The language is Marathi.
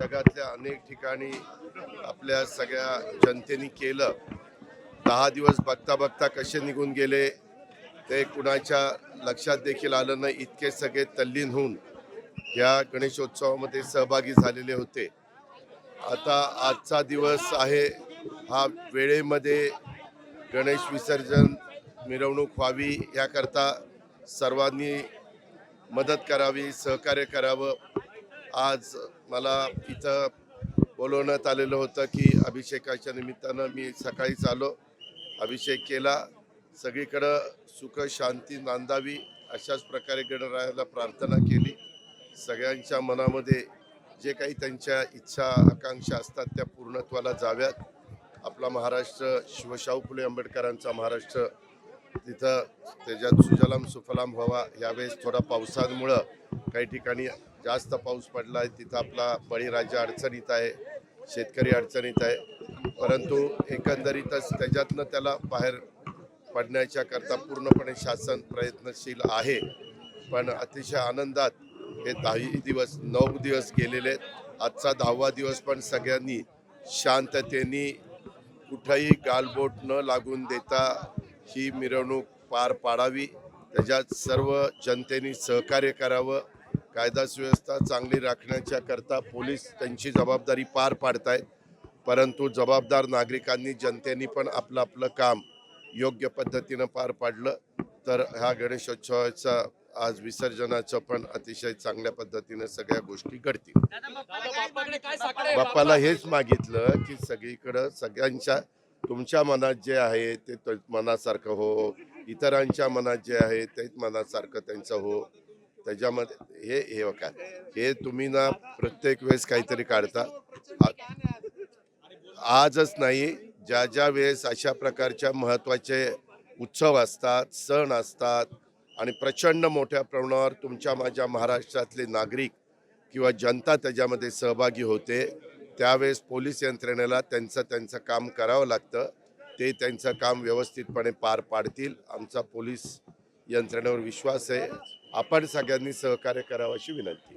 जगातल्या अनेक ठिकाणी आपल्या सगळ्या जनतेने केलं. 10 दिवस बघता बघता कसे निघून गेले ते कुणाच्या लक्षात देखील आलं नाही. इतके सगळे तल्लीन होऊन या गणेशोत्सवामध्ये सहभागी झालेले होते. आता आजचा दिवस आहे, हा वेळेमध्ये गणेश विसर्जन मिरवणूक व्हावी याकरता सर्वांनी मदत करावी, सहकार्य करावं. आज मला इथं बोलवण्यात आलेलं होतं की अभिषेकाच्या निमित्तानं मी सकाळीच आलो, अभिषेक केला. सगळीकडं सुख शांती नांदावी अशाच प्रकारे गणरायाला प्रार्थना केली. सगळ्यांच्या मनामध्ये जे काही त्यांच्या इच्छा आकांक्षा असतात त्या पूर्णत्वाला जाव्यात. आपला महाराष्ट्र शिवशाहू फुले आंबेडकरांचा महाराष्ट्र तिथं त्याच्यात सुजलाम सुफलाम व्हावा. यावेळेस थोडा पावसामुळं काही ठिकाणी जास्त पाऊस पडला आहे, तिथं आपला बळीराजा अडचणीत आहे, शेतकरी अडचणीत आहे. परंतु एकंदरीतच त्याच्यातनं त्याला बाहेर पडण्याच्या करता पूर्णपणे शासन प्रयत्नशील आहे. पण अतिशय आनंदात हे 9 दिवस गेलेले आहेत. आजचा 10वा दिवस पण सगळ्यांनी शांततेने कुठंही गालबोट न लागून देता ही मिरवणूक पार पाडावी. त्याच्यात सर्व जनतेने सहकार्य करावं. कायदा सुव्यवस्था चांगली राखण्याच्या करता पोलीस त्यांची जबाबदारी पार पाडतायत. परंतु जबाबदार नागरिकांनी जनतेने पण आपलं आपलं काम योग्य पद्धतीनं पार पाडलं तर ह्या गणेशोत्सवाचा आज विसर्जनाचं पण अतिशय चांगल्या पद्धतीनं सगळ्या गोष्टी घडतील. बाप्पाला हेच मागितलं की सगळीकडं सगळ्यांच्या तुमच्या मनात जे आहे ते मनासारखं हो, इतरांच्या मनात जे आहे ते मनासारखं त्यांचं हो. त्याच्यामध्ये हे बघा, हे तुम्ही ना प्रत्येक वेळेस काहीतरी काढता. आजच नाही, ज्या ज्या वेळेस अशा प्रकारच्या महत्त्वाचे उत्सव असतात, सण असतात आणि प्रचंड मोठ्या प्रमाणावर तुमच्या माझ्या महाराष्ट्रातले नागरिक किंवा जनता त्याच्यामध्ये सहभागी होते, त्यावेळेस पोलीस यंत्रणेला त्यांचं काम करावं लागतं. ते त्यांचं काम व्यवस्थितपणे पार पाडतील. आमचा पोलीस यंत्रणेवर विश्वास आहे. आपण सगळ्यांनी सहकार्य करावं अशी विनंती.